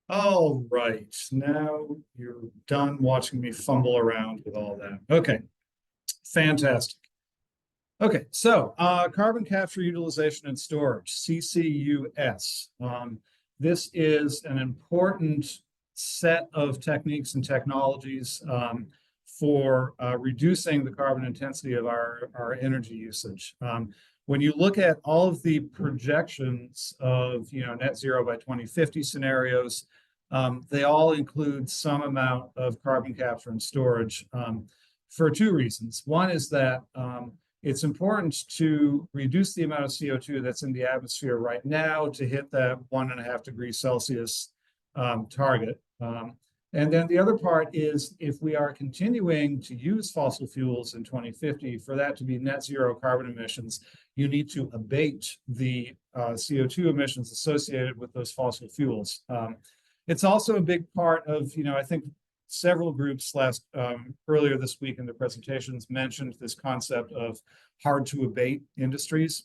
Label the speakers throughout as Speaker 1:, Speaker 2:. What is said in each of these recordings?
Speaker 1: All right, now you're done watching me fumble around with all that. Okay, fantastic. Okay, so carbon capture utilization and storage, CCUS. This is an important set of techniques and technologies for reducing the carbon intensity of our energy usage. When you look at all of the projections of net zero by 2050 scenarios, they all include some amount of carbon capture and storage for two reasons. One is that it's important to reduce the amount of CO2 that's in the atmosphere right now to hit that 1.5 degrees Celsius target. And then the other part is if we are continuing to use fossil fuels in 2050, for that to be net zero carbon emissions, you need to abate the CO2 emissions associated with those fossil fuels. It's also a big part of, I think several groups earlier this week in the presentations mentioned this concept of hard to abate industries.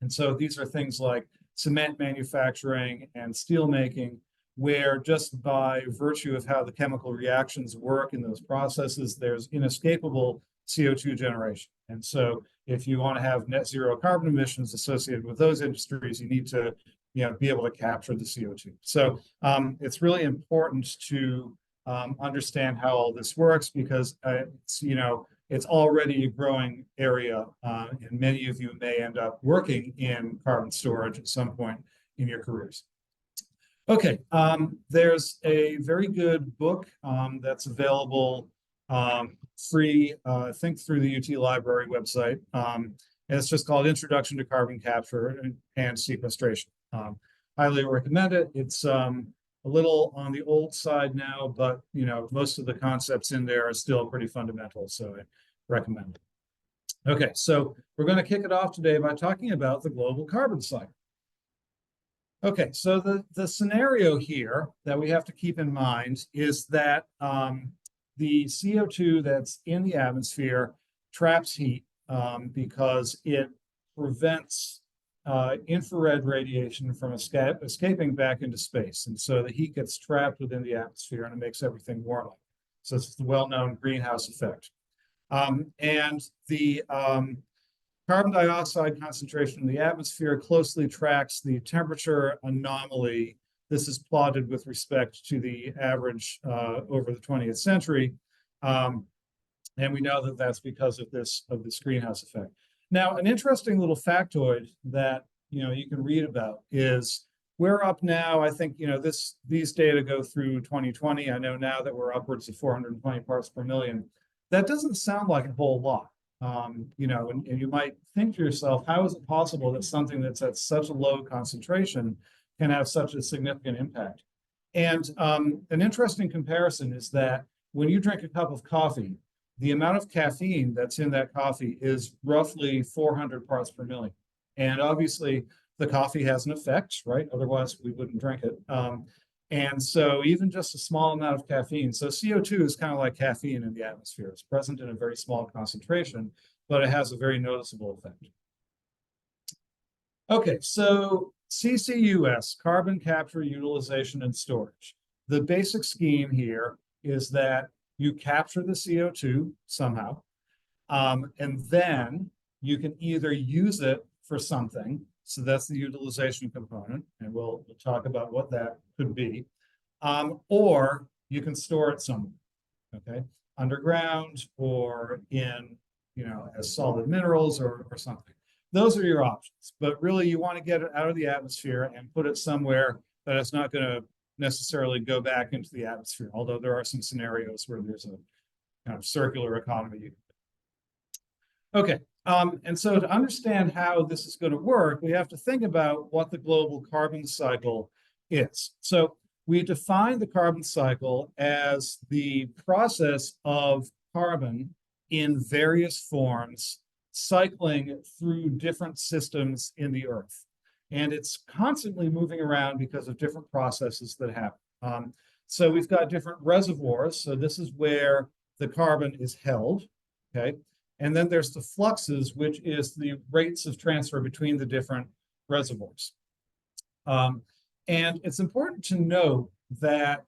Speaker 1: And so these are things like cement manufacturing and steel making, where just by virtue of how the chemical reactions work in those processes, there's inescapable CO2 generation. And so if you want to have net zero carbon emissions associated with those industries, you need to be able to capture the CO2. So it's really important to understand how all this works because it's already a growing area, and many of you may end up working in carbon storage at some point in your careers. Okay, there's a very good book that's available free, I think through the UT Library website. And it's just called Introduction to Carbon Capture and Sequestration. Highly recommend it. It's a little on the old side now, but most of the concepts in there are still pretty fundamental, so I recommend it. Okay, so we're going to kick it off today by talking about the global carbon cycle. Okay, so the scenario here that we have to keep in mind is that the CO2 that's in the atmosphere traps heat because it prevents infrared radiation from escaping back into space. And so the heat gets trapped within the atmosphere and it makes everything warmer. So it's the well-known greenhouse effect. And the carbon dioxide concentration in the atmosphere closely tracks the temperature anomaly. This is plotted with respect to the average over the 20th century. And we know that that's because of this greenhouse effect. Now, an interesting little factoid that you can read about is we're up now, I think, these data go through 2020. I know now that we're upwards of 420 parts per million. That doesn't sound like a whole lot. And you might think to yourself, how is it possible that something that's at such a low concentration can have such a significant impact? And an interesting comparison is that when you drink a cup of coffee, the amount of caffeine that's in that coffee is roughly 400 parts per million. And obviously, the coffee has an effect, right? Otherwise, we wouldn't drink it. And so even just a small amount of caffeine, so CO2 is kind of like caffeine in the atmosphere. It's present in a very small concentration, but it has a very noticeable effect. Okay, so CCUS, carbon capture, utilization, and storage. The basic scheme here is that you capture the CO2 somehow, and then you can either use it for something, so that's the utilization component, and we'll talk about what that could be, or you can store it somewhere, okay, underground or in, as solid minerals or something. Those are your options, but really you want to get it out of the atmosphere and put it somewhere that it's not going to necessarily go back into the atmosphere, although there are some scenarios where there's a kind of circular economy. Okay, and so to understand how this is going to work, we have to think about what the global carbon cycle is. So we define the carbon cycle as the process of carbon in various forms cycling through different systems in the Earth. And it's constantly moving around because of different processes that happen. So we've got different reservoirs. So this is where the carbon is held, okay? And then there's the fluxes, which is the rates of transfer between the different reservoirs. And it's important to note that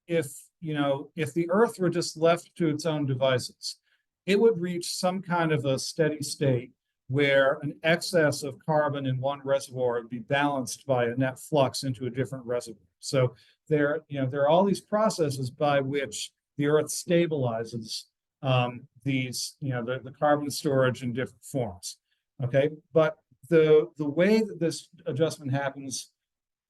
Speaker 1: if, if the Earth were just left to its own devices, it would reach some kind of a steady state where an excess of carbon in one reservoir would be balanced by a net flux into a different reservoir. So there are all these processes by which the Earth stabilizes the carbon storage in different forms. Okay, but the way that this adjustment happens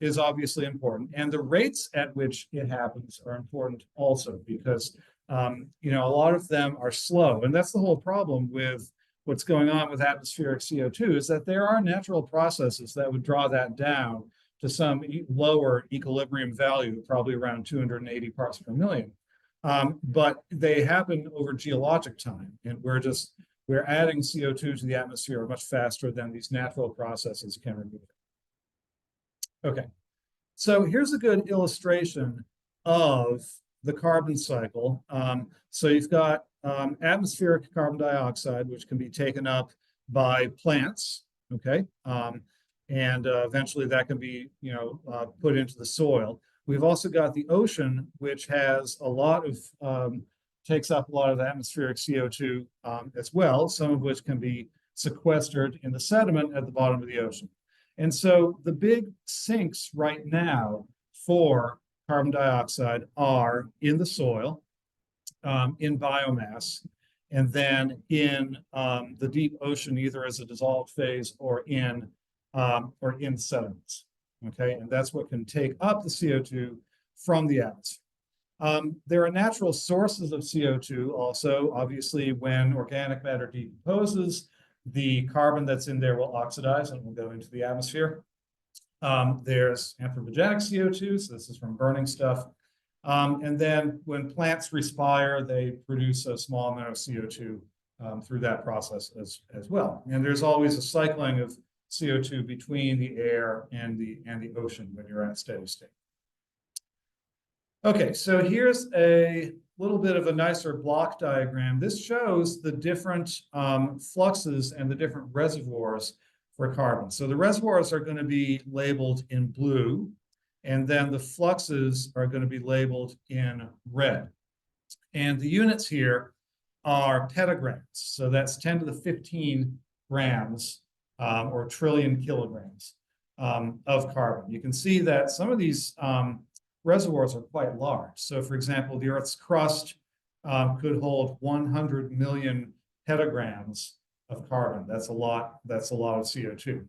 Speaker 1: is obviously important, and the rates at which it happens are important also, because a lot of them are slow, and that's the whole problem with what's going on with atmospheric CO2, is that there are natural processes that would draw that down to some lower equilibrium value, probably around 280 parts per million. But they happen over geologic time, and we're adding CO2 to the atmosphere much faster than these natural processes can remove it. Okay, so here's a good illustration of the carbon cycle. So you've got atmospheric carbon dioxide, which can be taken up by plants, okay? And eventually that can be, put into the soil. We've also got the ocean, which has a lot of, takes up a lot of atmospheric CO2 as well, some of which can be sequestered in the sediment at the bottom of the ocean. And so the big sinks right now for carbon dioxide are in the soil, in biomass, and then in the deep ocean, either as a dissolved phase or in sediments. Okay, and that's what can take up the CO2 from the atmosphere. There are natural sources of CO2 also. Obviously, when organic matter decomposes, the carbon that's in there will oxidize and will go into the atmosphere. There's anthropogenic CO2, so this is from burning stuff. And then when plants respire, they produce a small amount of CO2 through that process as well. And there's always a cycling of CO2 between the air and the ocean when you're at steady state. Okay, so here's a little bit of a nicer block diagram. This shows the different fluxes and the different reservoirs for carbon. So the reservoirs are going to be labeled in blue, and then the fluxes are going to be labeled in red. And the units here are petagrams. So that's 10 to the 15 grams or trillion kilograms of carbon. You can see that some of these reservoirs are quite large. So for example, the Earth's crust could hold 100 million petagrams of carbon. That's a lot of CO2.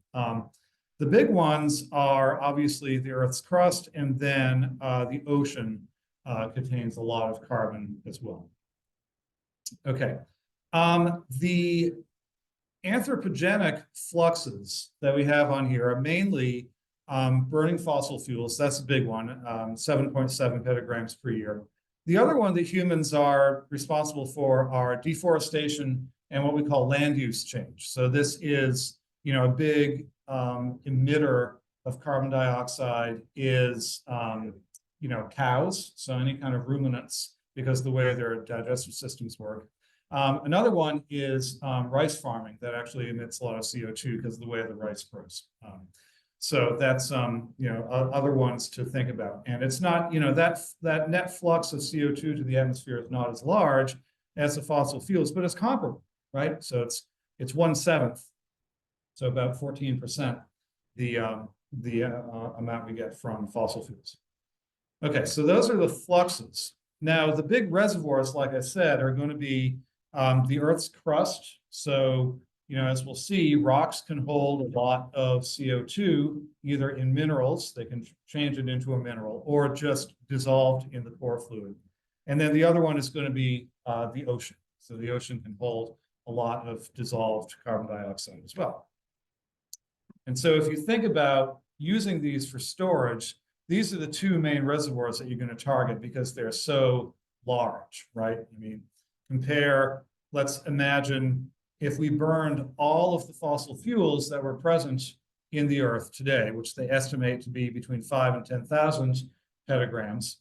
Speaker 1: The big ones are obviously the Earth's crust, and then the ocean contains a lot of carbon as well. Okay, the anthropogenic fluxes that we have on here are mainly burning fossil fuels. That's a big one, 7.7 petagrams per year. The other one that humans are responsible for are deforestation and what we call land use change. So this is, a big emitter of carbon dioxide is, cows. So any kind of ruminants, because the way their digestive systems work. Another one is rice farming that actually emits a lot of CO2 because of the way the rice grows. So that's other ones to think about. And it's not, that net flux of CO2 to the atmosphere is not as large as the fossil fuels, but it's comparable, right? So it's 1/7, so about 14% the amount we get from fossil fuels. Okay, so those are the fluxes. Now the big reservoirs, like I said, are going to be the Earth's crust. So, as we'll see, rocks can hold a lot of CO2, either in minerals, they can change it into a mineral, or just dissolved in the core fluid. And then the other one is going to be the ocean. So the ocean can hold a lot of dissolved carbon dioxide as well. And so if you think about using these for storage, these are the two main reservoirs that you're going to target because they're so large, right? I mean, let's imagine if we burned all of the fossil fuels that were present in the Earth today, which they estimate to be between 5,000 and 10,000 petagrams,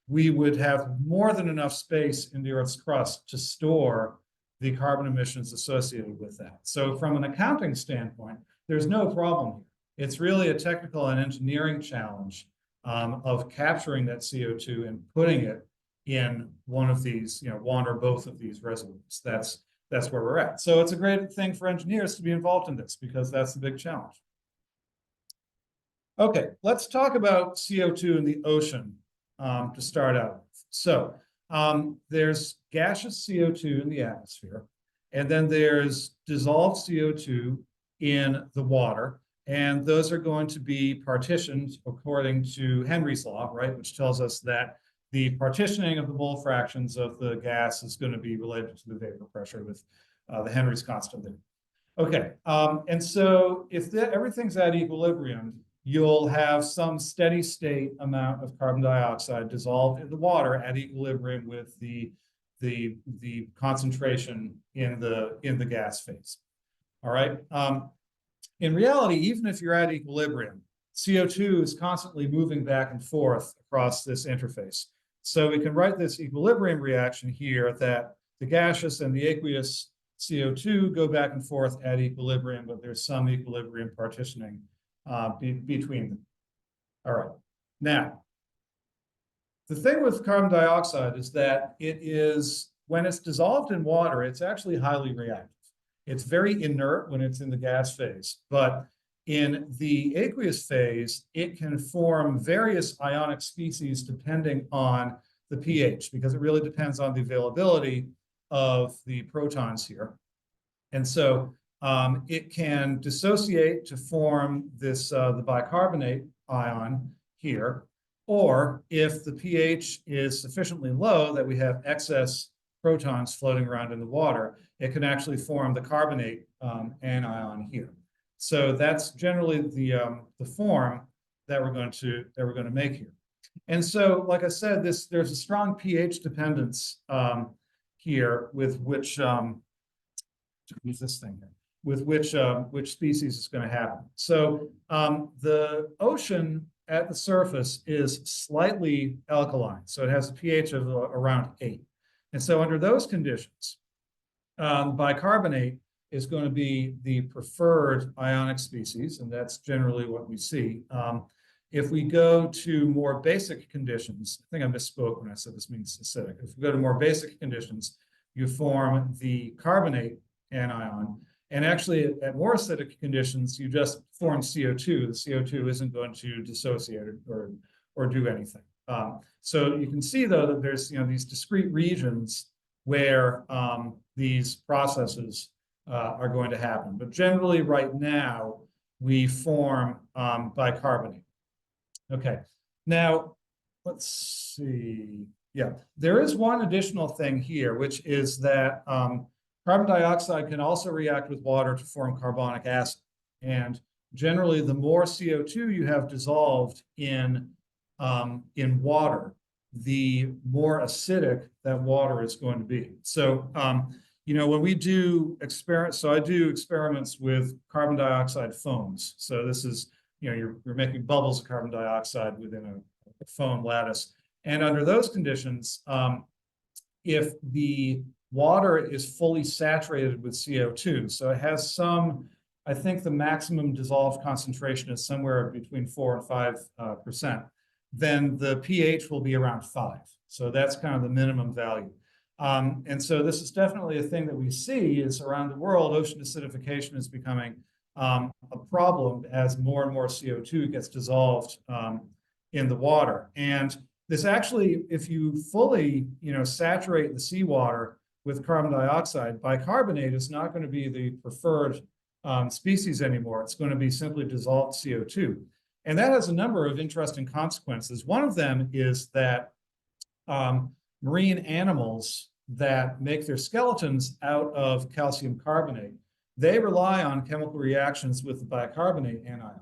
Speaker 1: we would have more than enough space in the Earth's crust to store the carbon emissions associated with that. So from an accounting standpoint, there's no problem here. It's really a technical and engineering challenge of capturing that CO2 and putting it in one of these, one or both of these reservoirs. That's where we're at. So it's a great thing for engineers to be involved in this because that's the big challenge. Okay, let's talk about CO2 in the ocean to start out with. So there's gaseous CO2 in the atmosphere, and then there's dissolved CO2 in the water, and those are going to be partitioned according to Henry's law, right, which tells us that the partitioning of the mole fractions of the gas is going to be related to the vapor pressure with the Henry's constant there. Okay, and so if everything's at equilibrium, you'll have some steady state amount of carbon dioxide dissolved in the water at equilibrium with the concentration in the gas phase. All right. In reality, even if you're at equilibrium, CO2 is constantly moving back and forth across this interface. So we can write this equilibrium reaction here that the gaseous and the aqueous CO2 go back and forth at equilibrium, but there's some equilibrium partitioning between them. All right. Now, the thing with carbon dioxide is that it is, when it's dissolved in water, it's actually highly reactive. It's very inert when it's in the gas phase, but in the aqueous phase, it can form various ionic species depending on the pH, because it really depends on the availability of the protons here. And so it can dissociate to form this the bicarbonate ion here, or if the pH is sufficiently low that we have excess protons floating around in the water, it can actually form the carbonate anion here. So that's generally the form that we're going to make here. And so, like I said, there's a strong pH dependence here with which use this thing here, with which species is going to happen. So the ocean at the surface is slightly alkaline, so it has a pH of around 8. And so under those conditions, bicarbonate is going to be the preferred ionic species, and that's generally what we see. If we go to more basic conditions, I think I misspoke when I said this means acidic. If we go to more basic conditions, you form the carbonate anion. And actually, at more acidic conditions, you just form CO2. The CO2 isn't going to dissociate or do anything. So you can see, though, that there's these discrete regions where these processes are going to happen. But generally, right now, we form bicarbonate. Okay. Now, let's see. Yeah, there is one additional thing here, which is that carbon dioxide can also react with water to form carbonic acid. And generally, the more CO2 you have dissolved in water, the more acidic that water is going to be. So, when we do experiments, so I do experiments with carbon dioxide foams. So this is, you're making bubbles of carbon dioxide within a foam lattice. And under those conditions, if the water is fully saturated with CO2, so it has some, I think the maximum dissolved concentration is somewhere between 4 and 5%, then the pH will be around 5. So that's kind of the minimum value. And so this is definitely a thing that we see is around the world, ocean acidification is becoming a problem as more and more CO2 gets dissolved in the water. And this actually, if you fully, saturate the seawater with carbon dioxide, bicarbonate is not going to be the preferred species anymore. It's going to be simply dissolved CO2. And that has a number of interesting consequences. One of them is that marine animals that make their skeletons out of calcium carbonate, they rely on chemical reactions with the bicarbonate anion.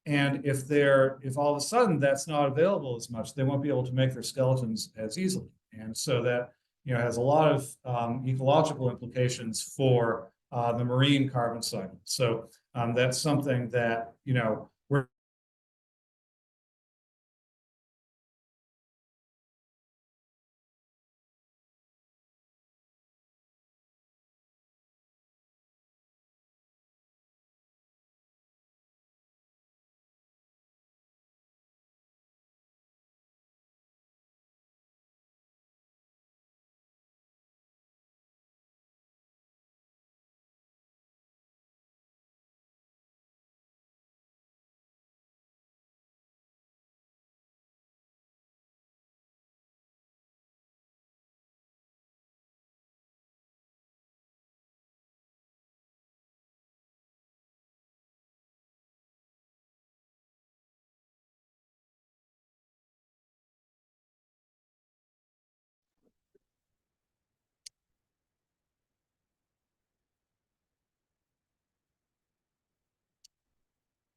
Speaker 1: And if all of a sudden that's not available as much, they won't be able to make their skeletons as easily. And so that has a lot of ecological implications for the marine carbon cycle. So that's something that we're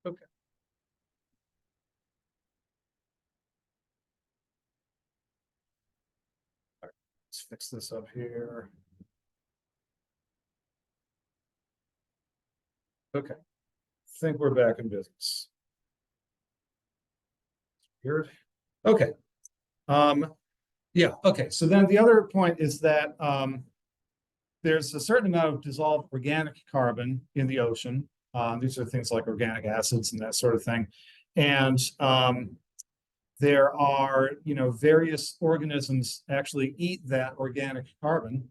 Speaker 1: Okay. All right, let's fix this up here. Okay, I think we're back in business. Weird. Okay. Yeah, okay. So then the other point is that there's a certain amount of dissolved organic carbon in the ocean. These are things like organic acids and that sort of thing. And there are, various organisms actually eat that organic carbon.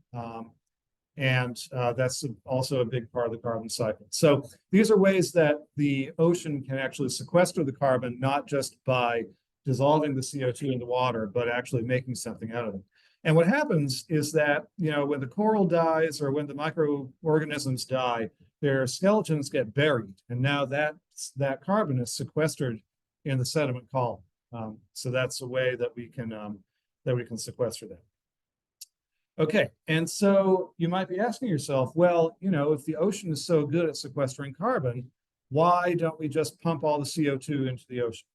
Speaker 1: And that's also a big part of the carbon cycle. So these are ways that the ocean can actually sequester the carbon, not just by dissolving the CO2 in the water, but actually making something out of it. And what happens is that, when the coral dies or when the microorganisms die, their skeletons get buried. And now that carbon is sequestered in the sediment column. So that's a way that we can sequester that. Okay, and so you might be asking yourself, well, if the ocean is so good at sequestering carbon, why don't we just pump all the CO2 into the ocean?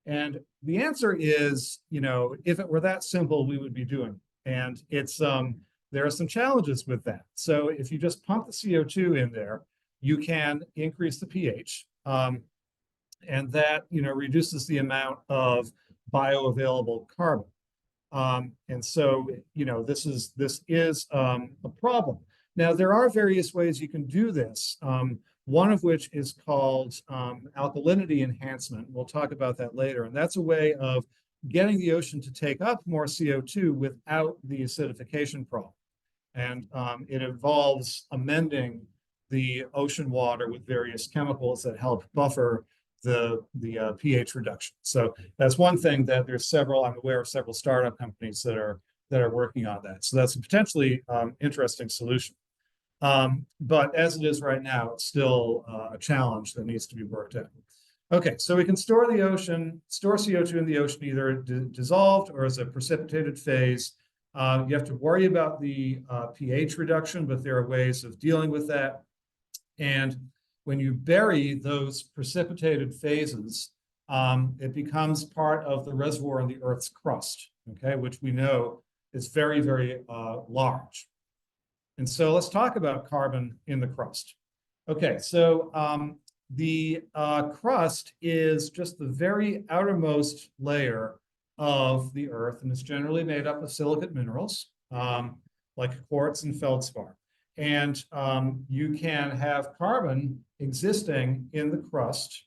Speaker 1: And the answer is, if it were that simple, we would be doing it. And there are some challenges with that. So if you just pump the CO2 in there, you can increase the pH, and that reduces the amount of bioavailable carbon. And so, this is a problem. Now, there are various ways you can do this. One of which is called alkalinity enhancement. We'll talk about that later. And that's a way of getting the ocean to take up more CO2 without the acidification problem. And it involves amending the ocean water with various chemicals that help buffer the pH reduction. So that's one thing that I'm aware of several startup companies that are working on that. So that's a potentially interesting solution. But as it is right now, it's still a challenge that needs to be worked out. Okay, so we can store CO2 in the ocean, either dissolved or as a precipitated phase. You have to worry about the pH reduction, but there are ways of dealing with that. And when you bury those precipitated phases, it becomes part of the reservoir in the Earth's crust, okay, which we know is very, very large. And so let's talk about carbon in the crust. Okay, so the crust is just the very outermost layer of the Earth, and it's generally made up of silicate minerals, like quartz and feldspar. And you can have carbon existing in the crust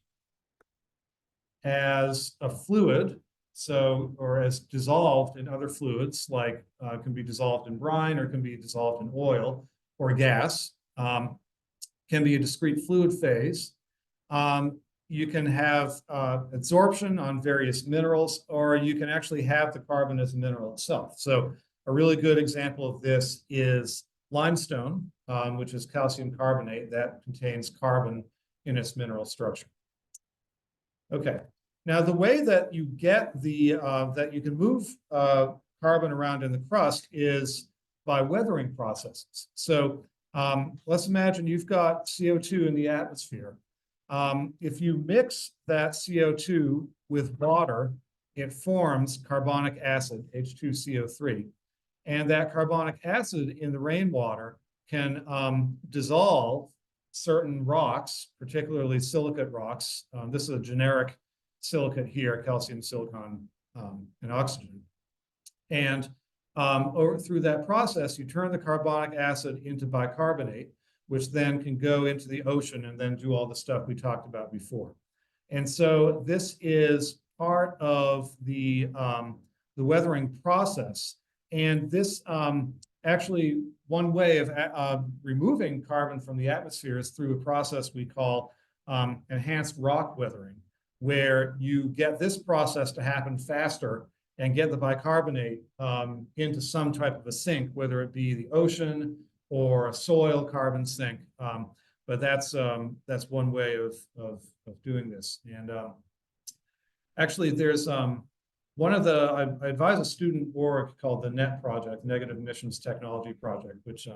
Speaker 1: as a fluid, or as dissolved in other fluids, like can be dissolved in brine or can be dissolved in oil or gas, can be a discrete fluid phase. You can have adsorption on various minerals, or you can actually have the carbon as a mineral itself. So a really good example of this is limestone, which is calcium carbonate that contains carbon in its mineral structure. Okay, now the way that you get that you can move carbon around in the crust is by weathering processes. So let's imagine you've got CO2 in the atmosphere. If you mix that CO2 with water, it forms carbonic acid, H2CO3. And that carbonic acid in the rainwater can dissolve certain rocks, particularly silicate rocks. This is a generic silicate here, calcium, silicon, and oxygen. And through that process, you turn the carbonic acid into bicarbonate, which then can go into the ocean and then do all the stuff we talked about before. And so this is part of the weathering process. And this actually, one way of removing carbon from the atmosphere is through a process we call enhanced rock weathering, where you get this process to happen faster and get the bicarbonate into some type of a sink, whether it be the ocean or a soil carbon sink. But that's one way of doing this. And actually, there's I advise a student org called the NET project, Negative Emissions Technology Project, which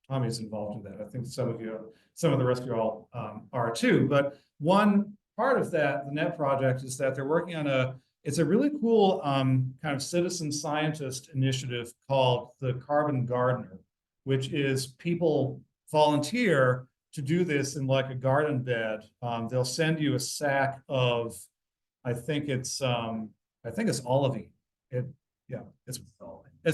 Speaker 1: Tommy's involved in that. I think some of the rest of you all are too. But one part of that, the NET project, is that they're working on it's a really cool kind of citizen scientist initiative called the Carbon Gardener, which is people volunteer to do this in like a garden bed. They'll send you a sack of, I think it's olivine. It's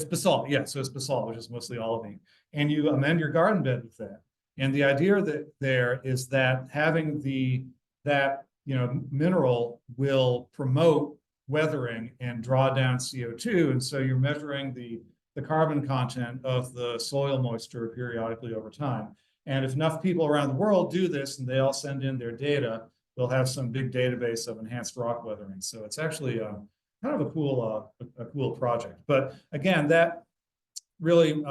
Speaker 1: basalt. Yeah, so it's basalt, which is mostly olivine, and you amend your garden bed with that. And the idea that there is that having that mineral will promote weathering and draw down CO2, and so you're measuring the carbon content of the soil moisture periodically over time. And if enough people around the world do this and they all send in their data, they'll have some big database of enhanced rock weathering. So it's actually kind of a cool project. But again, that really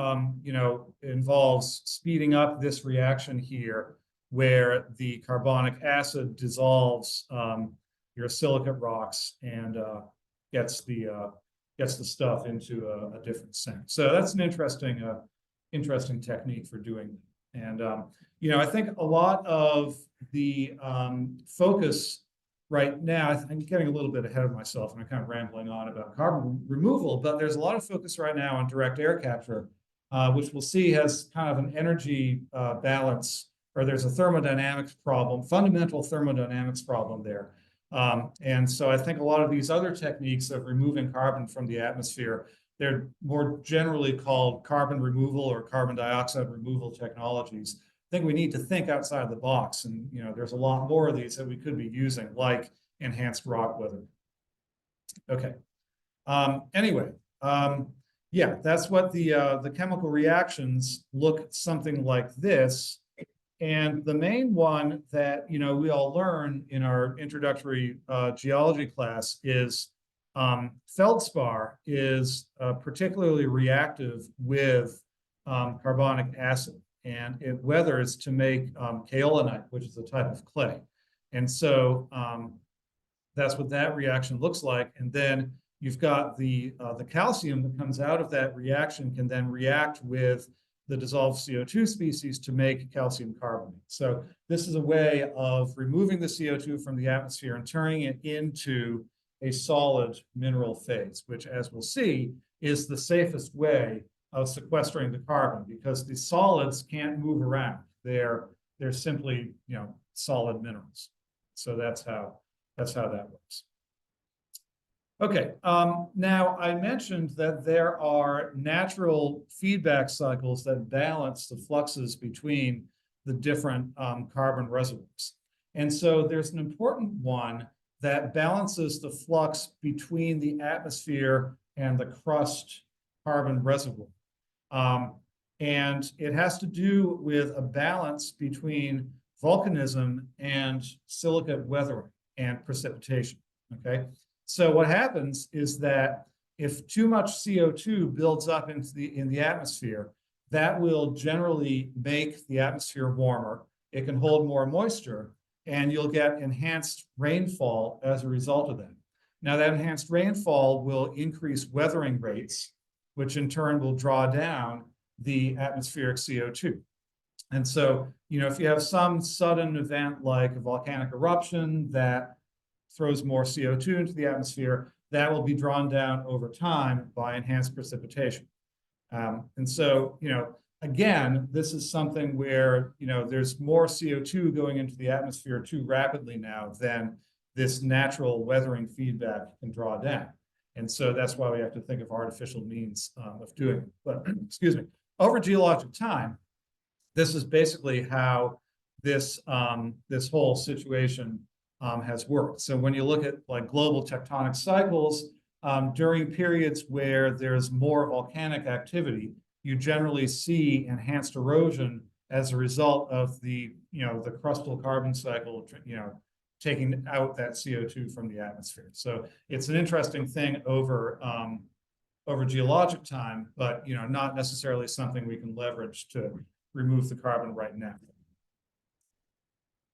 Speaker 1: involves speeding up this reaction here, where the carbonic acid dissolves your silicate rocks and gets the stuff into a different scent. So that's an interesting technique for doing that. And I think a lot of the focus right now, I'm getting a little bit ahead of myself and I'm kind of rambling on about carbon removal, but there's a lot of focus right now on direct air capture, which we'll see has kind of an energy balance, or there's a thermodynamics problem, fundamental thermodynamics problem there. And so I think a lot of these other techniques of removing carbon from the atmosphere, they're more generally called carbon removal or carbon dioxide removal technologies. I think we need to think outside the box, and there's a lot more of these that we could be using, like enhanced rock weathering. Okay. Anyway, yeah, that's what the chemical reactions look something like this. And the main one that we all learn in our introductory geology class is feldspar is particularly reactive with carbonic acid, and it weathers to make kaolinite, which is a type of clay. And so that's what that reaction looks like. And then you've got the calcium that comes out of that reaction can then react with the dissolved CO2 species to make calcium carbonate. So this is a way of removing the CO2 from the atmosphere and turning it into a solid mineral phase, which, as we'll see, is the safest way of sequestering the carbon, because the solids can't move around. They're simply, solid minerals. So that's how that works. Okay, now I mentioned that there are natural feedback cycles that balance the fluxes between the different carbon reservoirs. And so there's an important one that balances the flux between the atmosphere and the crust carbon reservoir. And it has to do with a balance between volcanism and silicate weathering and precipitation, okay? So what happens is that if too much CO2 builds up in the atmosphere, that will generally make the atmosphere warmer. It can hold more moisture, and you'll get enhanced rainfall as a result of that. Now, that enhanced rainfall will increase weathering rates, which in turn will draw down the atmospheric CO2. And so, if you have some sudden event like a volcanic eruption that throws more CO2 into the atmosphere, that will be drawn down over time by enhanced precipitation. And so, again, this is something where, there's more CO2 going into the atmosphere too rapidly now than this natural weathering feedback can draw down. And so that's why we have to think of artificial means of doing it. But, excuse me, over geologic time, this is basically how this whole situation has worked. So when you look at like global tectonic cycles, during periods where there's more volcanic activity, you generally see enhanced erosion as a result of the crustal carbon cycle, taking out that CO2 from the atmosphere. So it's an interesting thing over geologic time, but not necessarily something we can leverage to remove the carbon right now.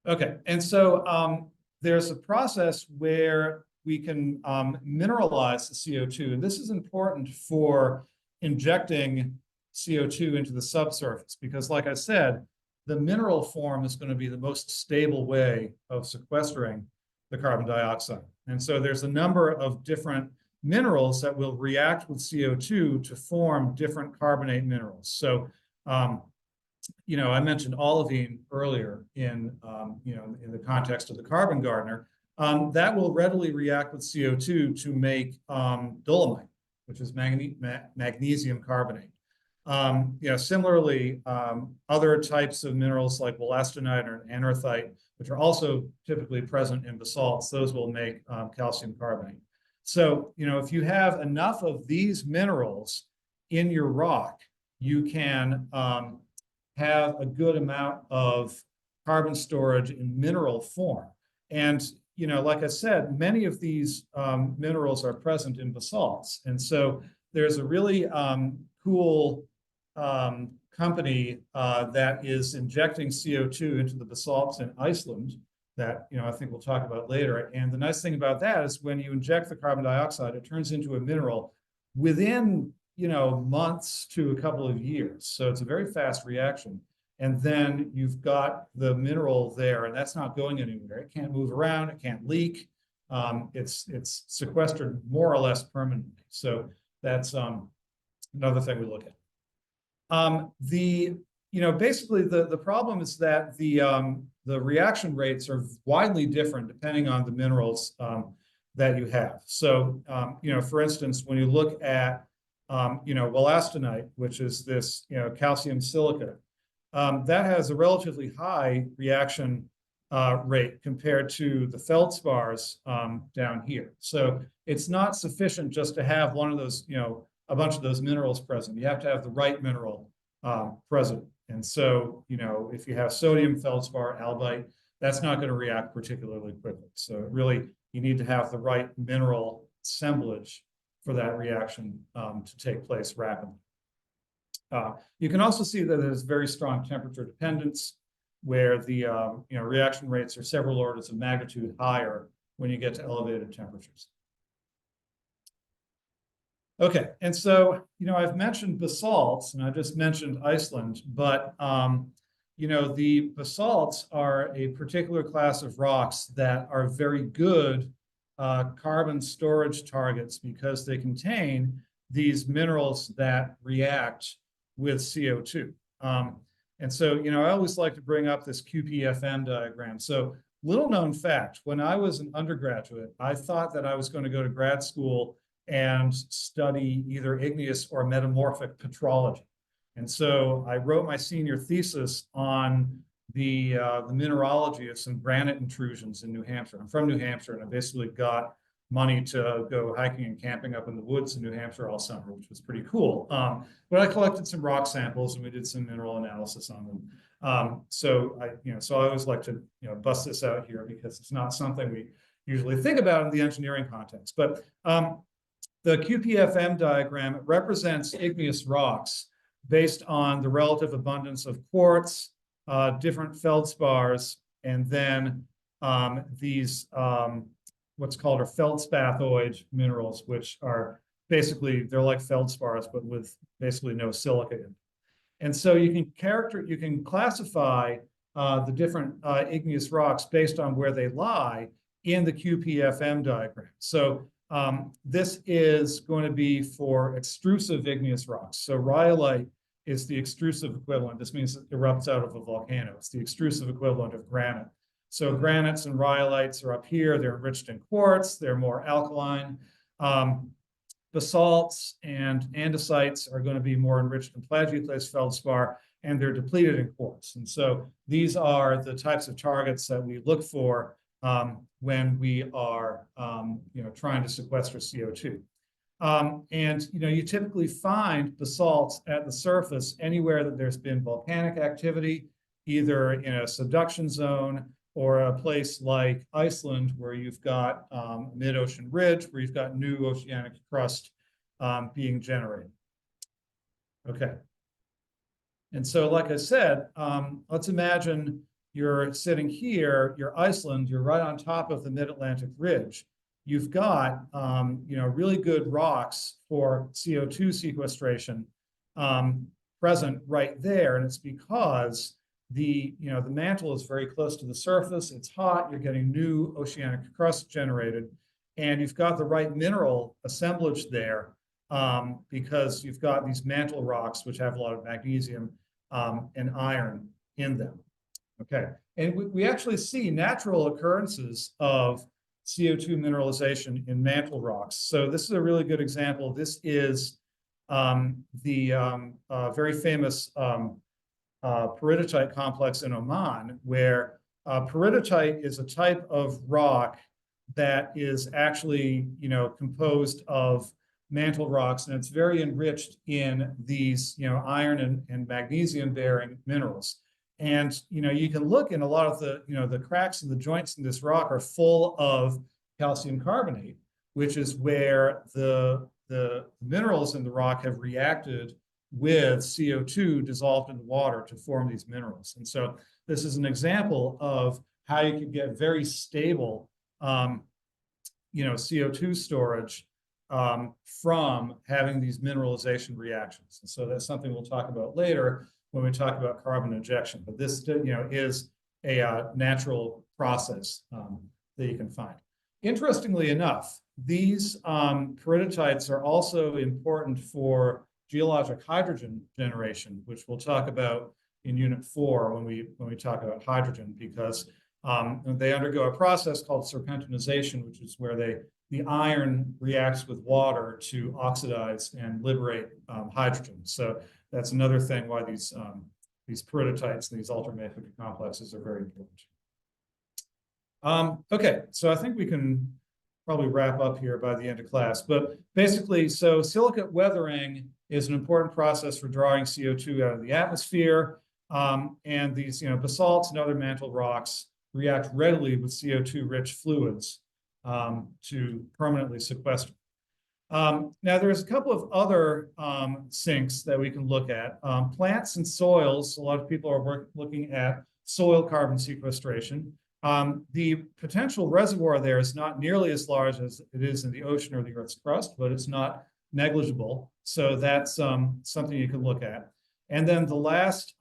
Speaker 1: Okay, and so there's a process where we can mineralize the CO2, and this is important for injecting CO2 into the subsurface, because like I said, the mineral form is going to be the most stable way of sequestering the carbon dioxide. And so there's a number of different minerals that will react with CO2 to form different carbonate minerals. So, I mentioned olivine earlier in the context of the carbon gardener. That will readily react with CO2 to make dolomite, which is magnesium carbonate. Similarly, other types of minerals like wollastonite or anorthite, which are also typically present in basalts, those will make calcium carbonate. So, if you have enough of these minerals in your rock, you can have a good amount of carbon storage in mineral form. And, like I said, many of these minerals are present in basalts. And so there's a really cool company that is injecting CO2 into the basalts in Iceland that, I think we'll talk about later. And the nice thing about that is when you inject the carbon dioxide, it turns into a mineral within, months to a couple of years. So it's a very fast reaction. And then you've got the mineral there, and that's not going anywhere. It can't move around. It can't leak. It's sequestered more or less permanently. So that's another thing we look at. Basically the problem is that the reaction rates are widely different depending on the minerals that you have. So, for instance, when you look at, wollastonite, which is this, calcium silica, that has a relatively high reaction rate compared to the feldspars down here. So it's not sufficient just to have one of those, a bunch of those minerals present. You have to have the right mineral present. And so, if you have sodium feldspar, albite, that's not going to react particularly quickly. So really, you need to have the right mineral assemblage for that reaction to take place rapidly. You can also see that there's very strong temperature dependence, where the reaction rates are several orders of magnitude higher when you get to elevated temperatures. Okay, and so, I've mentioned basalts, and I just mentioned Iceland, but, the basalts are a particular class of rocks that are very good carbon storage targets because they contain these minerals that react with CO2. And so, I always like to bring up this QPFM diagram. So, little known fact, when I was an undergraduate, I thought that I was going to go to grad school and study either igneous or metamorphic petrology. And so I wrote my senior thesis on the mineralogy of some granite intrusions in New Hampshire. I'm from New Hampshire, and I basically got money to go hiking and camping up in the woods in New Hampshire all summer, which was pretty cool. But I collected some rock samples and we did some mineral analysis on them. So I always like to bust this out here because it's not something we usually think about in the engineering context. But the QPFM diagram represents igneous rocks based on the relative abundance of quartz, different feldspars, and then these what's called our feldspathoid minerals, which are basically, they're like feldspars, but with basically no silica in. And so you can classify the different igneous rocks based on where they lie in the QPFM diagram. So this is going to be for extrusive igneous rocks. So rhyolite is the extrusive equivalent. This means it erupts out of a volcano. It's the extrusive equivalent of granite. So granites and rhyolites are up here. They're enriched in quartz. They're more alkaline. Basalts and andesites are going to be more enriched in plagioclase feldspar, and they're depleted in quartz. And so these are the types of targets that we look for when we are, trying to sequester CO2. And you typically find basalts at the surface anywhere that there's been volcanic activity, either in a subduction zone or a place like Iceland, where you've got mid-ocean ridge, where you've got new oceanic crust being generated. Okay. And so, like I said, let's imagine you're sitting here, you're Iceland, you're right on top of the mid-Atlantic ridge. You've got, really good rocks for CO2 sequestration present right there. And it's because the mantle is very close to the surface. It's hot. You're getting new oceanic crust generated, and you've got the right mineral assemblage there because you've got these mantle rocks which have a lot of magnesium and iron in them. Okay, and we actually see natural occurrences of CO2 mineralization in mantle rocks. So this is a really good example. This is the very famous peridotite complex in Oman, where peridotite is a type of rock that is actually, composed of mantle rocks, and it's very enriched in these, iron and magnesium-bearing minerals. And, you can look in a lot of the cracks in the joints in this rock are full of calcium carbonate, which is where the minerals in the rock have reacted with CO2 dissolved in the water to form these minerals. And so this is an example of how you can get very stable, CO2 storage from having these mineralization reactions. And so that's something we'll talk about later when we talk about carbon injection. But this, is a natural process that you can find. Interestingly enough, these peridotites are also important for geologic hydrogen generation, which we'll talk about in Unit 4 when we talk about hydrogen, because they undergo a process called serpentinization, which is where the iron reacts with water to oxidize and liberate hydrogen. So that's another thing why these peridotites and these ultramafic complexes are very important. Okay, so I think we can probably wrap up here by the end of class. But basically, so silicate weathering is an important process for drawing CO2 out of the atmosphere. And these, basalts and other mantle rocks react readily with CO2-rich fluids to permanently sequester. Now, there's a couple of other sinks that we can look at. Plants and soils, a lot of people are looking at soil carbon sequestration. The potential reservoir there is not nearly as large as it is in the ocean or the Earth's crust, but it's not negligible. So that's something you can look at. And then the last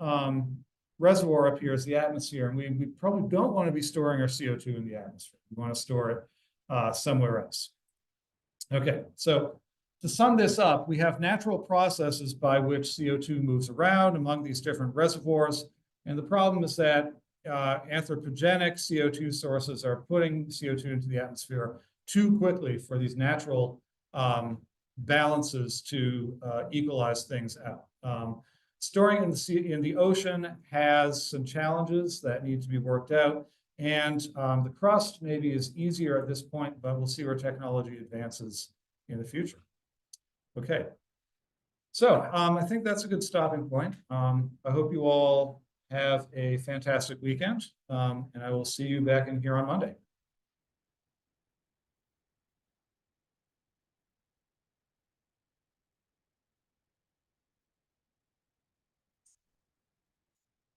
Speaker 1: reservoir up here is the atmosphere. And we probably don't want to be storing our CO2 in the atmosphere. We want to store it somewhere else. Okay, so to sum this up, we have natural processes by which CO2 moves around among these different reservoirs. And the problem is that anthropogenic CO2 sources are putting CO2 into the atmosphere too quickly for these natural balances to equalize things out. Storing in the ocean has some challenges that need to be worked out. And the crust maybe is easier at this point, but we'll see where technology advances in the future. Okay, so I think that's a good stopping point. I hope you all have a fantastic weekend, and I will see you back in here on Monday.